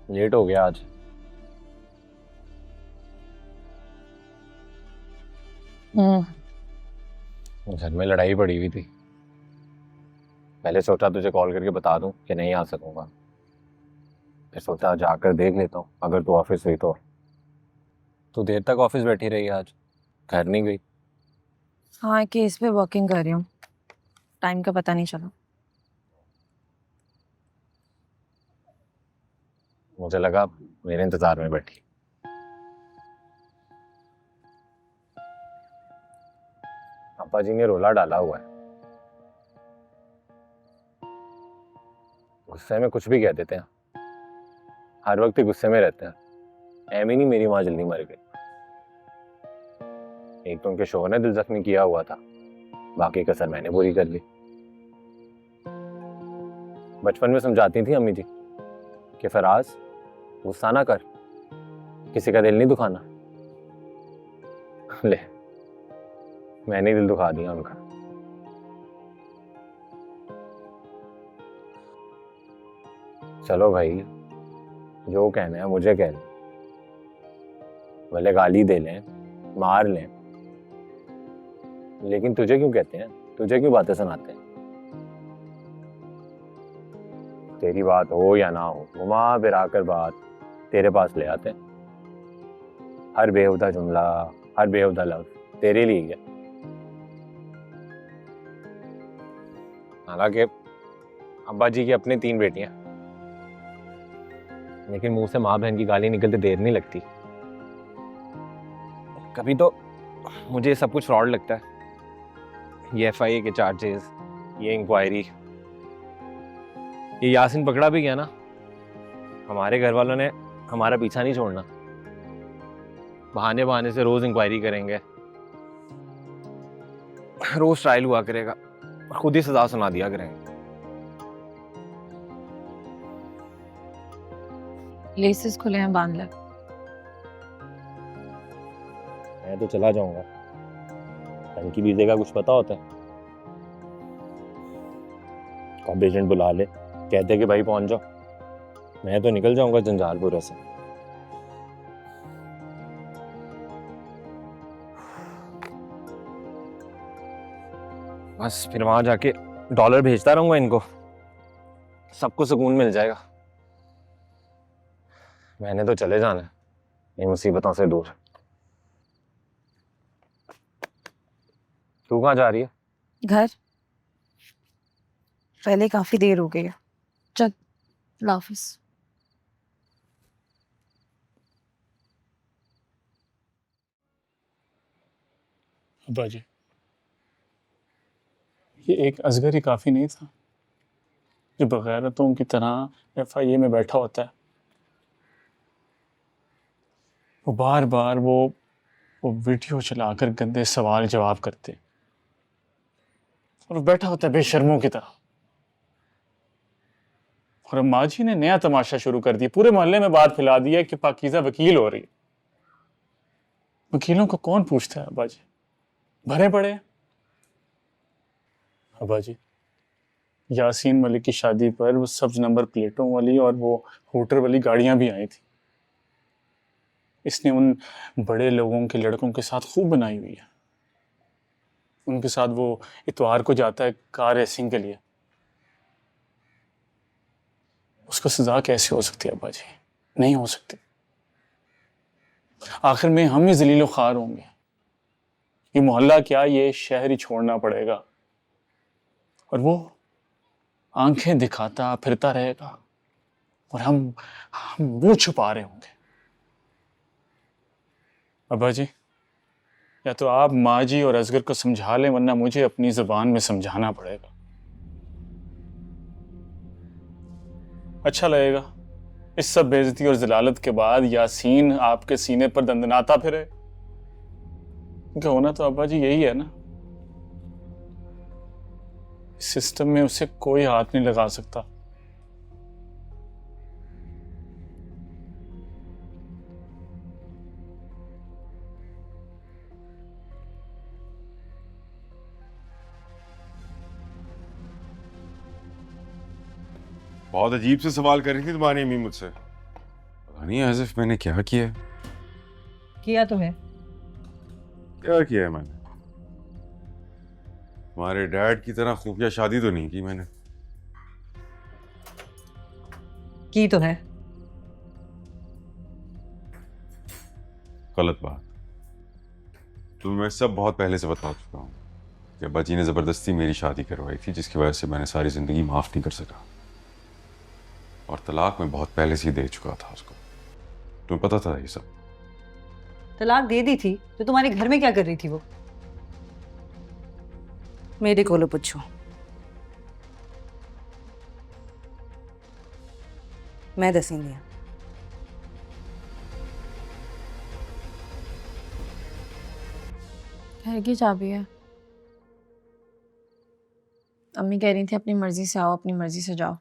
Late हो गया आज। घर में लड़ाई पड़ी हुई थी। पहले सोचा तुझे कॉल करके बता दूं कि नहीं आ सकूंगा, फिर सोचा जाकर देख लेता हूँ अगर तू ऑफिस हुई तो। तू देर तक ऑफिस बैठी रही आज, घर नहीं गई? हाँ, केस पे वर्किंग कर रही हूँ। टाइम का पता नहीं चला। मुझे लगा मेरे इंतजार में बैठी। पापा जी ने रोला डाला हुआ है, गुस्से में कुछ भी कह देते हैं। हर वक्त ही गुस्से में रहते हैं। एम ही नहीं मेरी माँ जल्दी मर गई। एक तो उनके शोहर ने दिल जख्मी किया हुआ था, बाकी कसर मैंने पूरी कर ली। बचपन में समझाती थी अम्मी जी कि फराज गुस्सा ना कर, किसी का दिल नहीं दुखाना। ले, मैंने ही दिल दुखा दिया उनका। चलो भाई, जो कहना है मुझे कह लें, भले गाली दे लें, मार लें, लेकिन तुझे क्यों कहते हैं? तुझे क्यों बातें सुनाते हैं? तेरी बात हो या ना हो, घुमा फिरा कर बात तेरे पास ले आते हैं। हर बेहुदा जुमला, हर बेहुदा लफ्ज तेरे लिए ही है। हालांकि अब्बा जी की अपनी 3 बेटियां, लेकिन मुंह से माँ बहन की गाली निकलते देर नहीं लगती। कभी तो मुझे ये सब कुछ फ्रॉड लगता है। ये एफआईए के चार्जेस, ये इंक्वायरी, ये यासिन पकड़ा भी गया ना, हमारे घर वालों ने हमारा पीछा नहीं छोड़ना। बहाने बहाने से रोज इंक्वायरी करेंगे, रोज ट्रायल हुआ करेगा और खुद ही सजा सुना दिया करेंगे। लेसेस खुले हैं, बांध ले। मैं तो चला जाऊंगा। टंकी बीजे का कुछ पता होता है? कब एजेंट बुला ले, कहते कि भाई पहुंच जाओ, मैं तो निकल जाऊंगा जंजालपुर से। बस फिर वहां जाके डॉलर भेजता रहूंगा इनको, सबको सुकून मिल जाएगा। मैंने तो चले जाना है इन मुसीबतों से दूर। तू कहाँ जा रही है? घर। पहले काफी देर हो गई है। चल, अल्लाह हाफिज। अब्बा जी, ये एक असगर ही काफ़ी नहीं था जो बगैरतों की तरह एफआईए में बैठा होता है। वो बार बार वो वीडियो चलाकर गंदे सवाल जवाब करते और वो बैठा होता है बेशर्मों की तरह। और अम्मा जी ने नया तमाशा शुरू कर दिया, पूरे मोहल्ले में बात फैला दी है कि पाकीज़ा वकील हो रही है। वकीलों को कौन पूछता है अब्बा जी, भरे पड़े हैं। अब्बा जी, यासीन मलिक की शादी पर वो सब्ज नंबर प्लेटों वाली और वो हूटर वाली गाड़ियां भी आई थी। इसने उन बड़े लोगों के लड़कों के साथ खूब बनाई हुई है। उनके साथ वो इतवार को जाता है कार रेसिंग के लिए। उसको सजा कैसे हो सकती है अब्बा जी? नहीं हो सकती। आखिर में हम ही जलीलो ख्वार होंगे। ये मोहल्ला क्या, ये शहर ही छोड़ना पड़ेगा और वो आंखें दिखाता फिरता रहेगा और हम मुंह छुपा रहे होंगे। अब्बा जी, या तो आप माँ जी और असगर को समझा लें, वरना मुझे अपनी जुबान में समझाना पड़ेगा। अच्छा लगेगा इस सब बेइज्जती और जलालत के बाद यासीन आपके सीने पर दंदनाता फिरे? क्योंकि होना तो अब्बा जी यही है ना। इस सिस्टम में उसे कोई हाथ नहीं लगा सकता। बहुत अजीब से सवाल कर रही थी तुम्हारी अम्मी मुझसे। हनी एज इफ मैंने क्या किया है? किया तो है। क्या किया है मैंने? तुम्हारे डैड की तरह खुफिया शादी तो नहीं की मैंने। की तो है। गलत बात। तुम्हें मैं सब बहुत पहले से बता चुका हूँ कि अब्बा जी ने जबरदस्ती मेरी शादी करवाई थी, जिसकी वजह से मैंने सारी जिंदगी माफ नहीं कर सका, और तलाक मैं बहुत पहले से ही दे चुका था उसको। तुम्हें पता था ये सब? तलाक दे दी थी तो तुम्हारे घर में क्या कर रही थी वो? मेरे को पूछो। मैं दसेंगी। घर की चाबी है। अम्मी कह रही थी अपनी मर्जी से आओ, अपनी मर्जी से जाओ।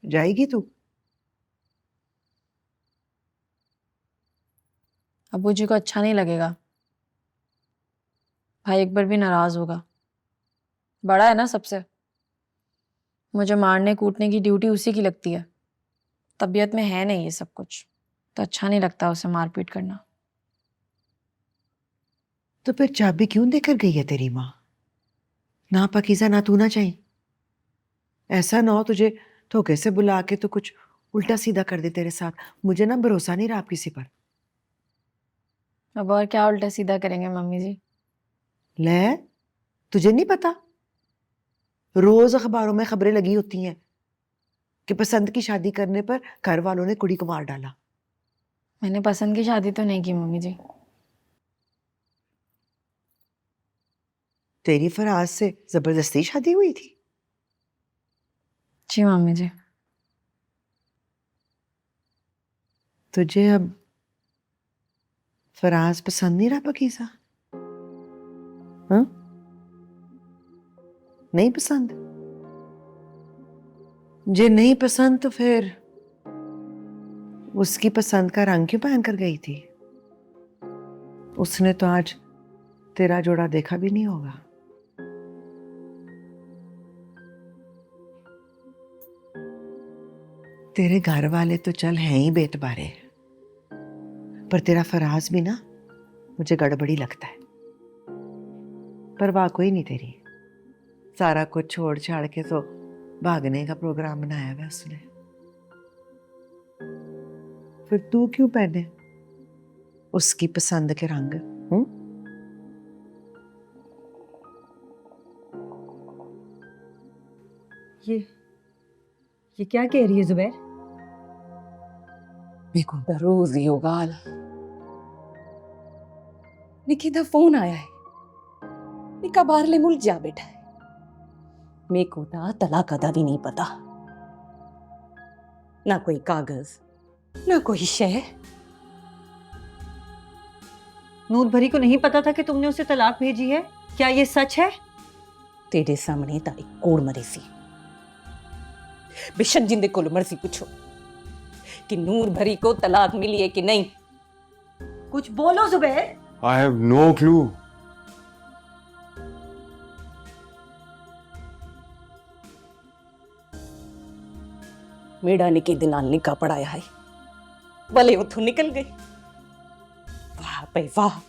जाएगी तू? अब्बू जी को अच्छा नहीं लगेगा। भाई एक बार भी नाराज होगा। बड़ा है ना सबसे। मुझे मारने कूटने की ड्यूटी उसी की लगती है। तबीयत में है नहीं ये सब कुछ, तो अच्छा नहीं लगता उसे मारपीट करना। तो फिर चाबी क्यों देकर गई है तेरी माँ? ना पाकीज़ा ना तू ना चाहिए। ऐसा ना हो तुझे धोखे से बुला के तो कुछ उल्टा सीधा कर दे तेरे साथ। मुझे ना भरोसा नहीं रहा आप किसी पर। अब और क्या उल्टा सीधा करेंगे मम्मी जी? ले, तुझे नहीं पता? रोज अखबारों में खबरें लगी होती हैं कि पसंद की शादी करने पर घर वालों ने कुड़ी को मार डाला। मैंने पसंद की शादी तो नहीं की मम्मी जी। तेरी फराज से जबरदस्ती शादी हुई थी? जी मम्मी जी। तुझे अब फराज पसंद नहीं रहा पाकीज़ा? हाँ? नहीं पसंद? जे नहीं पसंद तो फिर उसकी पसंद का रंग क्यों पहन कर गई थी? उसने तो आज तेरा जोड़ा देखा भी नहीं होगा। तेरे घर वाले तो चल हैं ही बेतबारे, पर तेरा फराज भी ना मुझे गड़बड़ी लगता है। परवाह कोई नहीं तेरी। सारा कुछ छोड़ छाड़ के तो भागने का प्रोग्राम बनाया हुआ उसने। फिर तू क्यों पहने उसकी पसंद के रंग? ये क्या कह रही है जुबैर? मेको रोज ही होगा हाल। निकी दा फोन आया है। निका बाहरले मुल्क जा बैठा है। मेको ता तलाक दा भी नहीं पता। ना कोई कागज, ना कोई शय। नूर भरी को नहीं पता था कि तुमने उसे तलाक भेजी है? क्या ये सच है? तेरे सामने तारी कोड़ मरी सी। बेशक जिंदे कोल मर्जी पूछो कि नूर भरी को तलाक मिली है कि नहीं। कुछ बोलो Zubair. I have no clue. मेरा निके दे नाल निका पढ़ाया है, भले उथों निकल गई। वाह भाई वाह,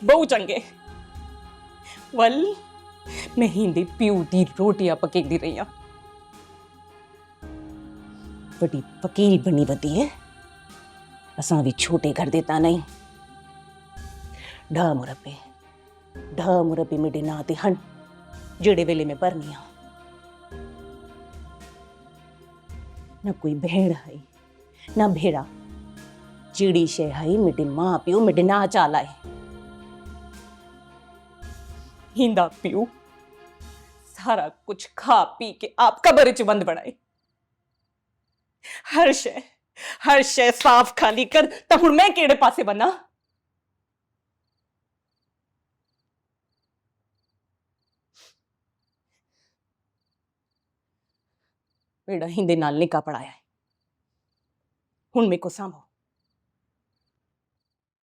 बहु चंगे। वल मैं हिंदी प्यू दी रोटियां पकेदी रही हूं। बड़ी वकील बनी बदी है। असां भी छोटे कर देता नहीं। ढा मुरब्बे मेरे ना ते हन जेड़े वेले में भरनी आ। ना कोई भेड़ है ना भेड़ा। चिड़ी शे है मेरे माँ प्यो मेरे ना चाला है। हिंदा प्यू सारा कुछ खा पी के आप कबर च बंद बनाए। हर शय साफ खाली कर तो हुण मैं केड़े पासे बना? मेरा हिंदे नाल निका पढ़ाया है। हुण मेरे को सांभो।